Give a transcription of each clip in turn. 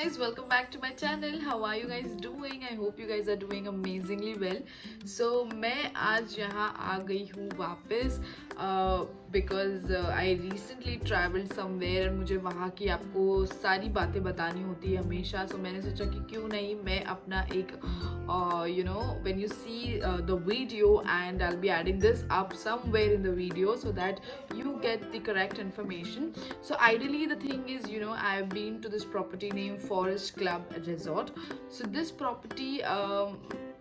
Guys, welcome back to my channel. How are you guys doing? I hope you guys are doing amazingly well. So मैं आज यहाँ आ गई हूँ वापस because I recently travelled somewhere and मुझे वहाँ की आपको सारी बातें बतानी होती है हमेशा. सो मैंने सोचा कि क्यों नहीं मैं अपना एक when you see the video, and I'll be adding this up somewhere in the video so that you get the correct information. So ideally the thing is, I've been to this property named Forest Club Resort. So this property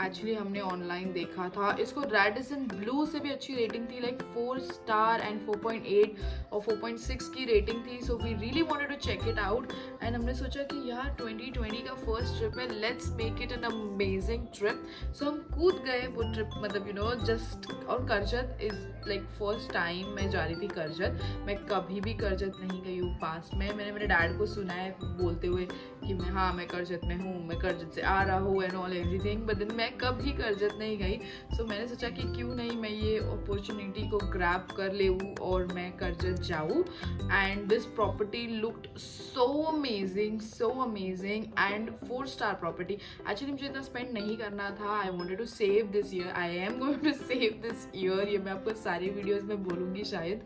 actually हमने online देखा था. इसको Radisson Blu से भी अच्छी rating थी, like 4 star and 4.8 और 4.6 की रेटिंग थी. So we really wanted to check it out and हमने सोचा कि यार 2020 का फर्स्ट ट्रिप है, let's make it an amazing trip. So हम कूद गए वो ट्रिप, मतलब जस्ट. और Karjat is like first time मैं जा रही थी करजत. मैं कभी भी करजत नहीं गई हूँ पास्ट में. मैंने मेरे डैड को सुना है बोलते हुए कि मैं करजत में हूँ, मैं करजत से आ रहा हूँ and all everything, but then मैं कभी करजत नहीं गई. सो मैंने सोचा कि क्यों नहीं मैं ये अपॉर्चुनिटी को ग्रैब कर ले और मैं करजत जाऊँ. And this property looked so amazing and 4 star property. Actually मुझे इतना स्पेंड नहीं करना था. I wanted to save this year. I am going to save this year. ये मैं आपको सारी वीडियोज़ में बोलूँगी शायद.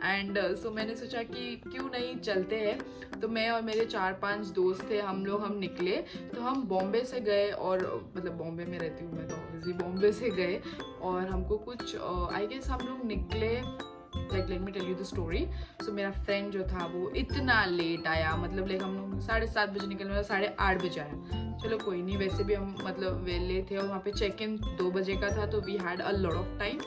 एंड सो मैंने सोचा कि क्यों नहीं चलते हैं. तो मैं और मेरे 4-5 दोस्त थे, हम निकले. तो हम बॉम्बे से गए, और मतलब बॉम्बे में रहती हूँ मैं, तो ऑब्वियसली बॉम्बे से गए. और हमको कुछ आई गेस हम लोग निकले, like let me tell you the story. So मेरा फ्रेंड जो था वो इतना लेट आया, मतलब लाइक हम लोग 7:30 बजे निकले, मतलब 8:30 बजे आया. चलो कोई नहीं, वैसे भी हम मतलब वेले थे और वहाँ पे चेक इन 2 बजे का था, तो we had a lot of time.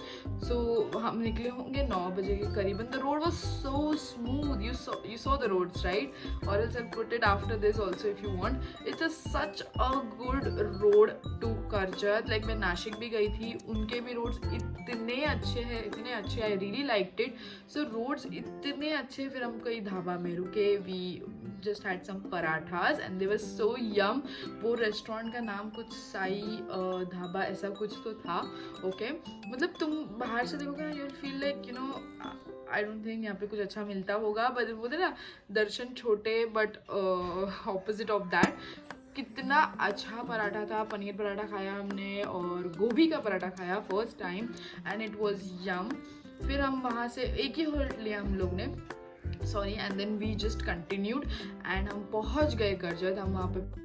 So हम निकले होंगे 9 बजे के करीबन. The road was so smooth. You saw the roads right, और else I put it after this also if you want. It's a such a good road to Karjat. Like मैं नासिक भी गई थी, उनके भी रोड्स इतने अच्छे हैं, इतने अच्छे. I really liked it. So roads इतने अच्छे. फिर हम कई ढाबा में रुके. We just had some parathas and they were so yum. वो रेस्टोरेंट का नाम कुछ साई ढाबा ऐसा कुछ तो था. ओके मतलब तुम बाहर से देखोगे ना, you will feel like I don't think यहाँ पे कुछ अच्छा मिलता होगा, बट बोलते ना दर्शन छोटे, बट ऑपोजिट ऑफ दैट. कितना अच्छा पराठा था. पनीर पराठा खाया हमने और गोभी का पराठा खाया first time, and it was yum. फिर हम वहाँ से एक ही होल्ड लिया हम लोग ने, sorry, and then we just continued and हम पहुँच गए करजत. हम वहाँ पे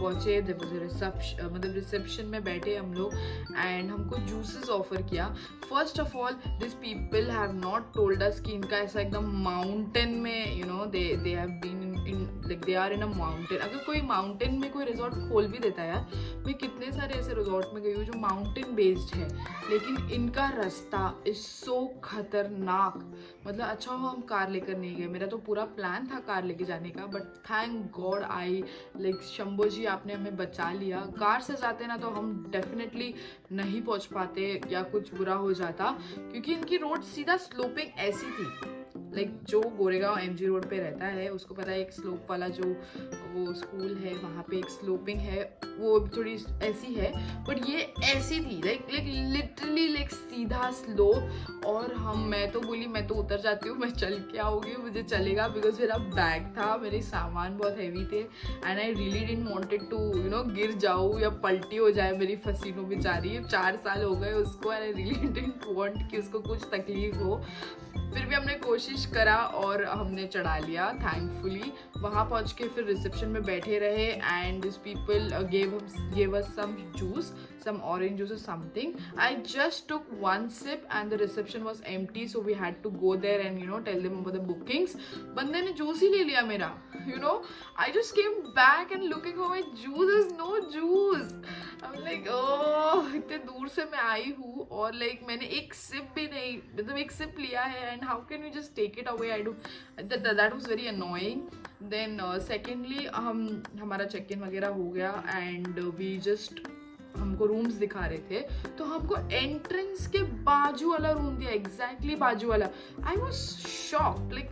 पहुँचे, देयर वाज अ रिसेप्शन, मतलब रिसेप्शन में बैठे हम लोग एंड हमको जूसेस ऑफर किया. First of all this people have not told us कि इनका ऐसा एकदम माउंटेन में they have been in like they are in a mountain. अगर कोई माउंटेन में कोई रिजॉर्ट खोल भी देता है यार, मैं कितने सारे ऐसे रिजॉर्ट में गई हूँ जो माउंटेन बेस्ड है, लेकिन इनका रास्ता इज सो खतरनाक. मतलब अच्छा हुआ हम कार लेकर नहीं गए, मेरा तो पूरा प्लान था कार लेके जाने का, but thank god I like Shambhu ji आपने हमें बचा लिया. कार से जाते ना तो हम डेफिनेटली नहीं पहुंच पाते या कुछ बुरा हो जाता, क्योंकि इनकी रोड सीधा स्लोपिंग ऐसी थी. लाइक जो गोरेगांव एमजी रोड पे रहता है उसको पता है, एक स्लोप वाला जो वो स्कूल है वहाँ पे एक स्लोपिंग है, वो थोड़ी ऐसी है, बट ये ऐसी थी लाइक लिटरली लाइक सीधा स्लोप. और मैं तो बोली मैं तो उतर जाती हूँ, मैं चल के आऊँगी, मुझे चलेगा, बिकॉज मेरा बैग था, मेरे सामान बहुत हैवी थे and I really didn't wanted to गिर जाऊँ या पलटी हो जाए मेरी फसीनो बेचारी. 4 साल हो गए उसको and I really didn't want कि उसको कुछ तकलीफ हो. फिर भी हमने कोशिश करा और हमने चढ़ा लिया थैंकफुली. वहाँ पहुँच के फिर रिसेप्शन में बैठे रहे and this people gave us some juice, some orange juice or something. I just took one sip and the reception was empty, so we had to go there and tell them about the bookings. बंदे ने juice ही ले लिया मेरा. I just came back and looking for my juice, there's no juice. I'm like oh, इतने दूर से मैं आई हूँ और लाइक मैंने एक सिप भी नहीं, मतलब एक सिप लिया है and how can you just take it away? I do that was very annoying. Then secondly हमारा चेक इन वगैरह हो गया एंड वी जस्ट हमको रूम्स दिखा रहे थे, तो हमको एंट्रेंस के बाजू वाला रूम दिया, एग्जैक्टली बाजू वाला. I was shocked like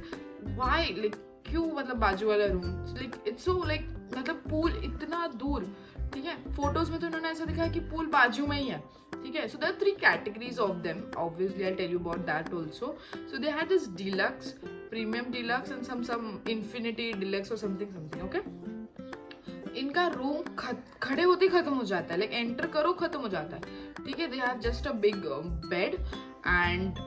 why, like क्यों, मतलब बाजू वाला room, like it's so like मतलब पूल इतना दूर. ठीक है, फोटोज में तो उन्होंने ऐसा दिखाया कि पूल बाजू में ही है. ठीक है, so there are 3 categories of them. Obviously I'll tell you about that also. So they had this deluxe, premium deluxe and some infinity deluxe or something. Okay, इनका रूम खड़े होते ही खत्म हो जाता है, लाइक एंटर करो खत्म हो जाता है. ठीक है, they have just a big bed and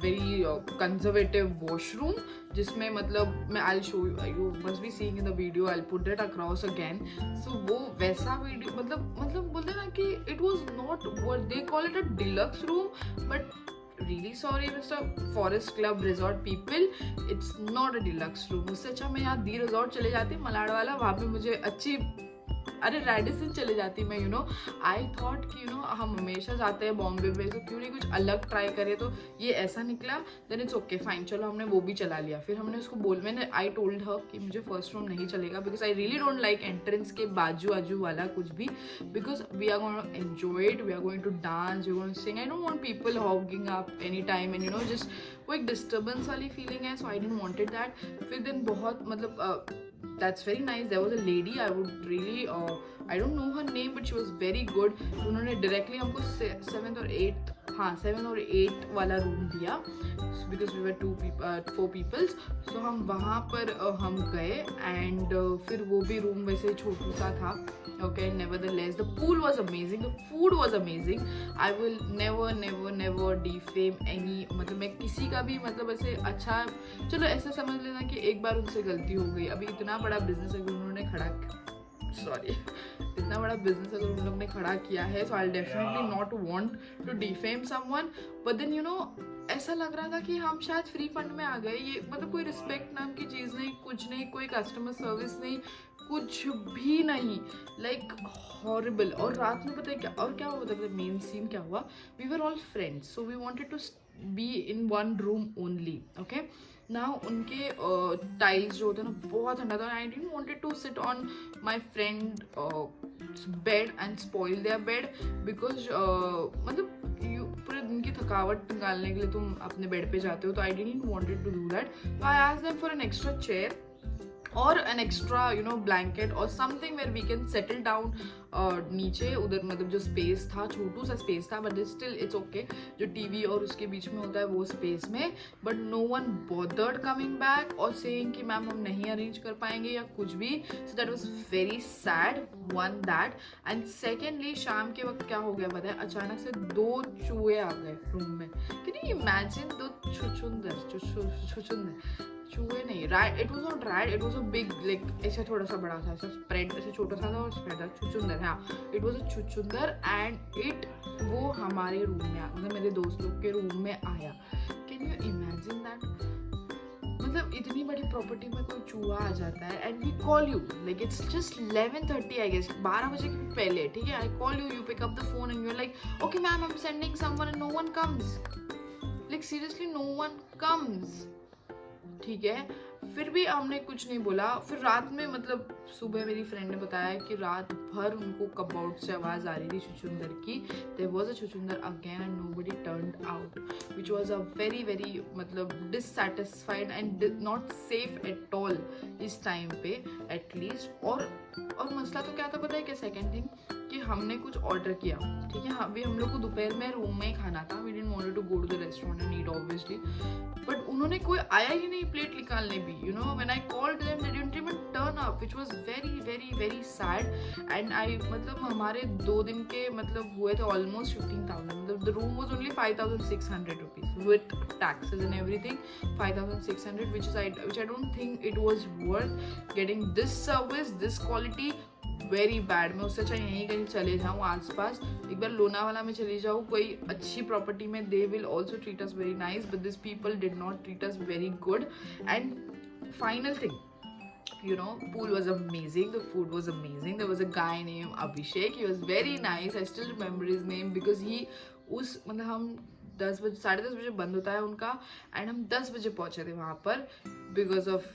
very conservative washroom, जिसमें मतलब मैं I show you must be seeing in the video, I put it across again. So वो वैसा वीडियो मतलब बोलते ना कि it was not what they call it a deluxe room, but really sorry Mr. Forest Club Resort people, it's not a deluxe room. उससे अच्छा मैं यहाँ दी रिजॉर्ट चले जाती, मलाड वाला, वहाँ पे मुझे अच्छी, अरे रेडिसन चले जाती मैं. आई थॉट कि हम हमेशा जाते हैं बॉम्बे में, तो क्यों नहीं कुछ अलग ट्राई करें. तो ये ऐसा निकला, देन इट्स ओके फाइन, चलो हमने वो भी चला लिया. फिर हमने उसको मैंने आई टोल्ड हर कि मुझे फर्स्ट रूम नहीं चलेगा, because I really don't like entrance के बाजू आजू वाला कुछ भी, because we are going to enjoy it, we are going to dance, we are going to sing. I don't want people hogging up any time and just वो एक disturbance वाली feeling है. So I didn't wanted that. फिर दिन बहुत मतलब that's very nice. There was a lady, I would really I don't know her name but she was very good. उन्होंने directly हमको 7th और 8th, हाँ 7th और 8th वाला रूम दिया, because we were 4 people. So हम वहाँ पर हम गए एंड फिर वो भी रूम वैसे छोटू सा था. Okay, nevertheless the pool was amazing, the food was amazing. I will never defame any, मतलब मैं किसी का भी मतलब ऐसे अच्छा, चलो ऐसा समझ लेना कि एक बार उनसे गलती हो गई. अभी इतना बड़ा बिजनेस अगर उन्होंने इतना बड़ा बिजनेस अगर उन लोग ने खड़ा किया है, so I'll definitely not want to defame someone. But then ऐसा लग रहा था कि हम शायद फ्री फंड में आ गए. ये मतलब कोई रिस्पेक्ट नाम की चीज़ नहीं, कुछ नहीं, कोई कस्टमर सर्विस नहीं, कुछ भी नहीं, लाइक हॉरिबल. और रात में पता है क्या हुआ, मतलब मेन सीन क्या हुआ, we were all friends, so we wanted to be in one room only. Okay, now उनके टाइल्स जो होते हैं ना बहुत ठंडा था. I didn't wanted to sit on my friend bed and spoil their bed, because मतलब पूरे दिन की थकावट निकालने के लिए तुम अपने बेड पे जाते हो, तो I didn't wanted to do that. So I asked them for an extra chair or an extra blanket or something where we can settle down. नीचे उधर मतलब जो स्पेस था, छोटू सा स्पेस था, बट स्टिल इट्स ओके. जो TV और उसके बीच में होता है वो स्पेस में, but no one bothered coming back और सेइंग कि मैम हम नहीं अरेंज कर पाएंगे या कुछ भी. So that was very sad, one that. And secondly शाम के वक्त क्या हो गया पता है, अचानक से 2 चूहे आ गए रूम में. कैन यू इमेजिन, 2 छुछुंदर चूहे नहीं, rat, it was not rat, it was a big, like ऐसे थोड़ा सा बड़ा था, ऐसा स्प्रेड, ऐसे छोटा सा था और स्प्रेड था, छुचुंदर, हाँ इट वाज अ छुचुंदर एंड इट, वो हमारे रूम में मतलब मेरे दोस्त लोग के रूम में आया। Can you imagine that? मतलब इतनी बड़ी प्रॉपर्टी में कोई चूहा आ जाता है and we call you, like it's just 11:30 I guess, 12 बजे के भी पहले, ठीक है, I call you, you pick up the phone and you are like okay ma'am I am sending someone and no one comes, like seriously no one comes, ठीक है। फिर भी हमने कुछ नहीं बोला। फिर रात में मतलब सुबह मेरी फ्रेंड ने बताया कि रात भर उनको कबआउट से आवाज़ आ रही थी छुचुंदर की, देयर वाज अ छुचुंदर again and nobody turned out, which was a very very मतलब dissatisfied and not safe at all इस टाइम पे एटलीस्ट। और मसला तो क्या था पता है क्या? सेकेंड थिंग कि हमने कुछ ऑर्डर किया, ठीक है, अभी हम लोग को दोपहर में रूम में ही खाना था, we didn't want to go to the restaurant and eat obviously, but उन्होंने कोई आया ही नहीं प्लेट निकालने भी, you know, when I called them they didn't even turn up, which was very very very sad and I मतलब हमारे 2 दिन के मतलब हुए थे ऑलमोस्ट 15,000, मतलब the room was only 5,600 rupees with taxes and everything, 5,600 which I don't think it was worth getting this service, this quality, very bad. मैं उससे अच्छा यहीं कहीं चले जाऊँ आसपास, एक बार लोनावाला में चली जाऊँ कोई अच्छी प्रॉपर्टी में, they will also treat us very nice, but this people did not treat us very good. And final thing, you know, pool was amazing, the food was amazing, there was a guy named Abhishek, he was very nice, I still remember his name because he उस मतलब हम 10 बजे 10:30 बजे बंद होता है उनका and हम 10 बजे पहुंचे थे वहाँ पर because of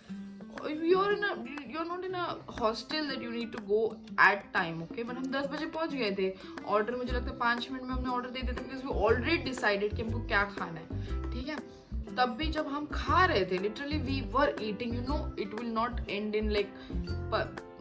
you're not in a hostel that you need to go at time, okay, but हम 10 बजे पहुंच गए थे। ऑर्डर मुझे लगता है 5 मिनट में हमने ऑर्डर दे दिया था बिकॉज वी ऑलरेडी डिसाइडेड कि हमको क्या खाना है, ठीक है। तब भी जब हम खा रहे थे literally we were eating, you know, it will not end in like,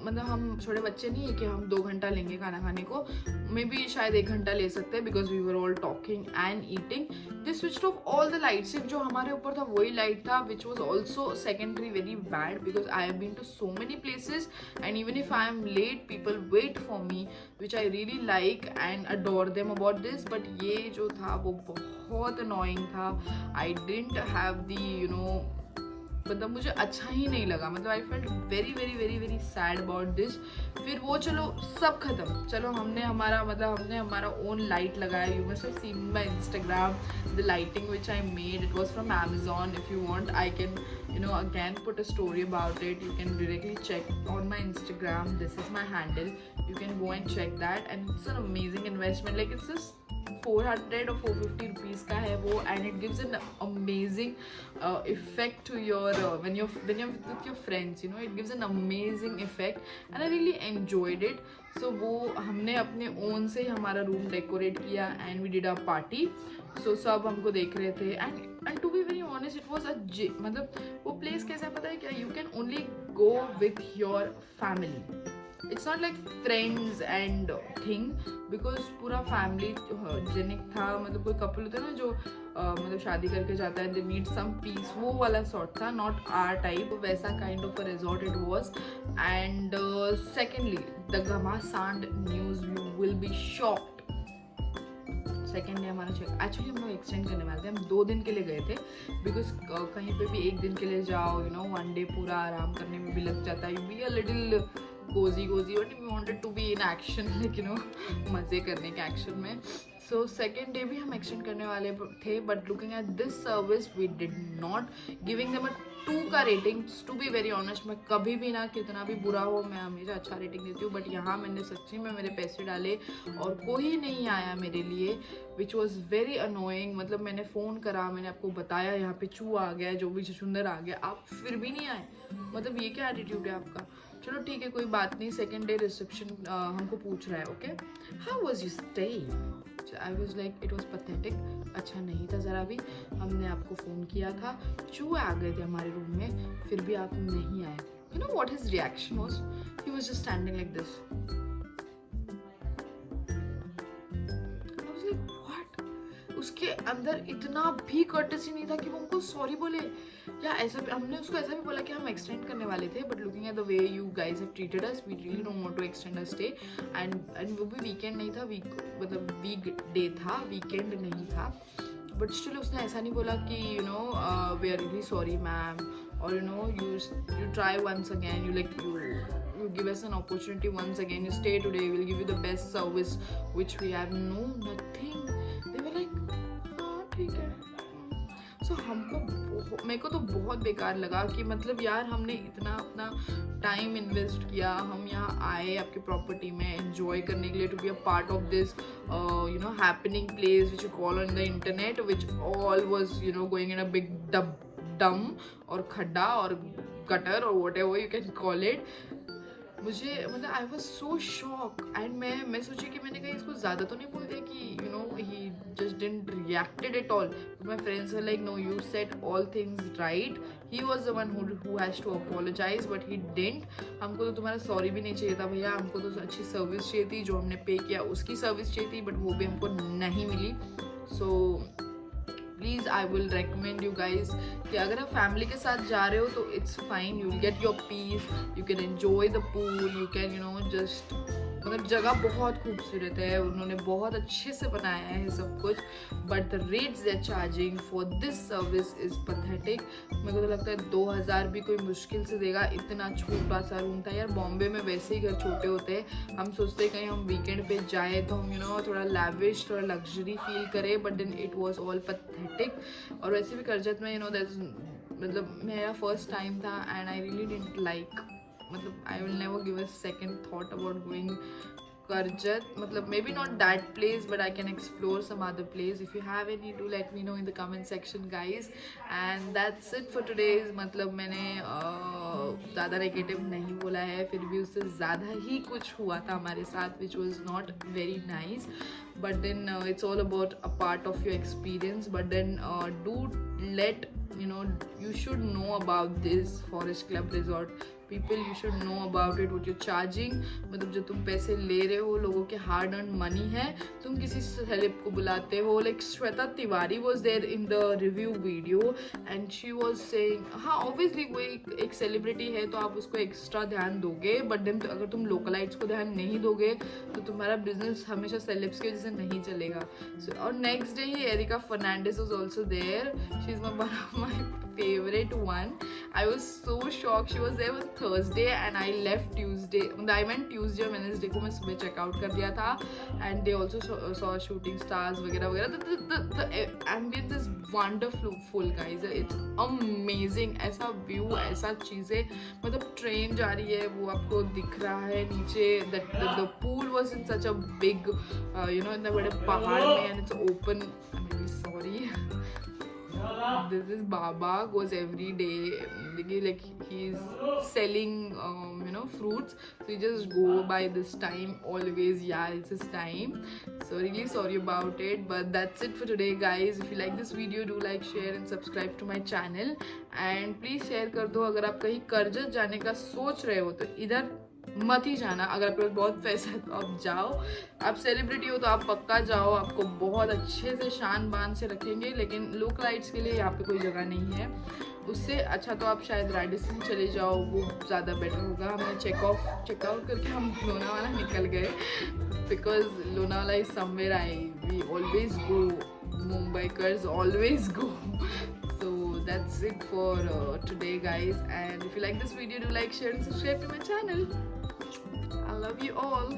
मतलब हम छोटे बच्चे नहीं है कि हम 2 घंटा लेंगे खाना खाने को, मे बी शायद 1 घंटा ले सकते हैं because we were all talking and eating. They switched off all the light, सिर्फ जो हमारे ऊपर था वही लाइट था, which was also secondary very bad because I have been to so many places and even if I am late people wait for me, which I really like and adore them about this, but ये जो था वो बहुत annoying था। I didn't have the, you know, मतलब मुझे अच्छा ही नहीं लगा, मतलब I felt very very very very sad about this. फिर वो चलो सब खत्म, चलो हमने हमारा ओन लाइट लगाया, you must have seen my Instagram the lighting which I made, it was from Amazon, if you want I can, you know, again put a story about it, you can directly check on my Instagram, this is my handle, you can go and check that and it's an amazing investment, like it's just 400 or 450 rupees का है वो and it gives an amazing effect to your when you're with your friends, you know, it gives an amazing effect and I really enjoyed it. So वो हमने अपने own से हमारा room decorate किया and we did a party, so सब हमको देख रहे थे and to be very honest it was a मतलब वो प्लेस कैसा है पता है क्या, you can only go with your family, it's not like friends and thing because पूरा फैमिली जेनिक था, मतलब कोई कपल होता है ना जो मतलब शादी करके जाता है, दे नीड सम पीस, वो वाला सॉर्ट था, नॉट आर टाइप, वैसा kind of a resort it was. And secondly the घमासान news, you will be shocked. Second day हमारा चेक एक्चुअली हम लोग एक्सटेंड करने वाले थे, हम 2 दिन के लिए गए थे बिकॉज कहीं पे भी 1 दिन के लिए जाओ, यू नो, 1 डे पूरा आराम करने में भी लग जाता है, you be a little cozy but we wanted to be in action, like, you know, मज़े करने के एक्शन में। सो सेकेंड डे भी हम एक्सटेंड करने वाले थे but looking at this service we did not giving them a 2 का rating, to be very honest. मैं कभी भी ना कितना भी बुरा हो मैं हमेशा अच्छा रेटिंग देती हूँ, बट यहाँ मैंने सच्ची में मेरे पैसे डाले और कोई नहीं आया मेरे लिए, विच वॉज वेरी अनोइंग। मतलब मैंने फ़ोन करा, मैंने आपको बताया यहाँ पे चूहा आ गया, जो भी छुछुंदर आ गया, आप फिर भी नहीं आए, मतलब ये क्या एटीट्यूड है आपका। चलो ठीक है कोई बात नहीं, सेकेंड डे रिसेप्शन हमको पूछ रहा है, okay how was you stay, I was like it was pathetic, अच्छा नहीं था ज़रा भी, हमने आपको फ़ोन किया था, चूहे आ गए थे हमारे रूम में, फिर भी आप नहीं आए। You know what his reaction was, he was just standing like this, उसके अंदर इतना भी कर्टेसी नहीं था कि वो हमको सॉरी बोले, या ऐसा हमने उसको ऐसा भी बोला कि हम एक्सटेंड करने वाले थे, but looking at the way you guys have treated us we really don't want to extend a stay. एंड वो भी वीकेंड नहीं था, मतलब वीक डे था, वीकेंड नहीं था, बट स्टिल उसने ऐसा नहीं बोला कि you know we are really sorry ma'am, or you try once again, you give us an opportunity once again, you stay today, we'll give you the best service which we have. No, nothing. They were like, हाँ ठीक है. सो मेरे को तो बहुत बेकार लगा कि मतलब यार हमने इतना अपना टाइम इन्वेस्ट किया, हम यहाँ आए आपकी प्रॉपर्टी में एंजॉय करने के लिए, to be a part of this happening place which you call on the internet, which all was going in a big dump और खड्डा और गटर और whatever you can call it. मुझे मतलब I was so shock and मैं सोची कि मैंने कहीं इसको ज़्यादा तो नहीं बोल दिया कि he just didn't reacted at all. My friends were like, no, you said all things right. He was the one who has to apologise but he didn't. हमको तो तुम्हारा सॉरी भी नहीं चाहिए था भैया, हमको तो अच्छी सर्विस चाहिए थी, जो हमने पे किया उसकी सर्विस चाहिए थी, बट वो भी हमको नहीं मिली. So please I will recommend you guys कि अगर आप फैमिली के साथ जा रहे हो तो it's fine, you will get your peace, you can enjoy the pool, you can just मतलब जगह बहुत खूबसूरत है, उन्होंने बहुत अच्छे से बनाया है सब कुछ. But the rates they are charging for this service is pathetic. मेरे को तो लगता है 2000 भी कोई मुश्किल से देगा. इतना छोटा सा रूम था यार. बॉम्बे में वैसे ही घर छोटे होते हैं, हम सोचते हैं कहीं हम वीकेंड पे जाए तो हम थोड़ा लैविश, थोड़ा लग्जरी फील करें, but then it was all pathetic. और वैसे भी करजत में मतलब मेरा फर्स्ट टाइम था and I really didn't like, मतलब I will never give a second thought about going Karjat. मतलब maybe not that place, but I can explore some other place. If you have any, do let me know in the comment section guys. And that's it for today's. मतलब मैंने ज़्यादा negative नहीं बोला है, फिर भी उससे ज़्यादा ही कुछ हुआ था हमारे साथ which was not very nice. But then it's all about a part of your experience. But then do let you should know about this Forest Club Resort. People, you should know about it, what you're charging. मतलब जो तुम पैसे ले रहे हो, लोगों के hard earn money है, तुम किसी सेलेब को बुलाते हो. Like Shweta Tiwari was there in the review video and she was saying, हाँ ऑब्वियसली कोई एक सेलिब्रिटी है तो आप उसको एक्स्ट्रा ध्यान दोगे, बट देन अगर तुम लोकलाइट्स को ध्यान नहीं दोगे तो तुम्हारा बिजनेस हमेशा सेलेब्स की वजह से नहीं चलेगा. और नेक्स्ट डे ही Erica Fernandes was also there. She is one of my favorite one. I was so shocked. She was there on Thursday and I left Tuesday. I went Tuesday और Wednesday को मैं सुबह चेकआउट कर दिया था. And they also saw shooting stars वगैरह वगैरह. The ambience is wonderful guys. It's amazing. ऐसा view, ऐसा चीज़ें, मतलब ट्रेन जा रही है वो आपको दिख रहा है नीचे. The pool was in such a big इतना बड़े पहाड़ में and it's open. I'm really sorry. This is Baba, goes every day, like he's selling fruits, so you just go by this time always. Yeah, it's his time, so really sorry about it, but that's it for today guys. If you like this video, do like, share and subscribe to my channel, and please share कर दो अगर आप कहीं करजत जाने का सोच रहे हो तो इधर मत ही जाना. अगर आपके पास बहुत पैसा है तो आप जाओ, आप सेलिब्रिटी हो तो आप पक्का जाओ, आपको बहुत अच्छे से शान बान से रखेंगे. लेकिन लोकलाइट्स के लिए यहाँ पे कोई जगह नहीं है. उससे अच्छा तो आप शायद राजस्थान चले जाओ, वो ज़्यादा बेटर होगा. हमने चेकआउट करके हम लोनावाला निकल गए, because Lonavala is somewhere we always go, Mumbaikars always go. So that's it for today guys, and if you like this video, do like, share and subscribe to my channel. I love you all.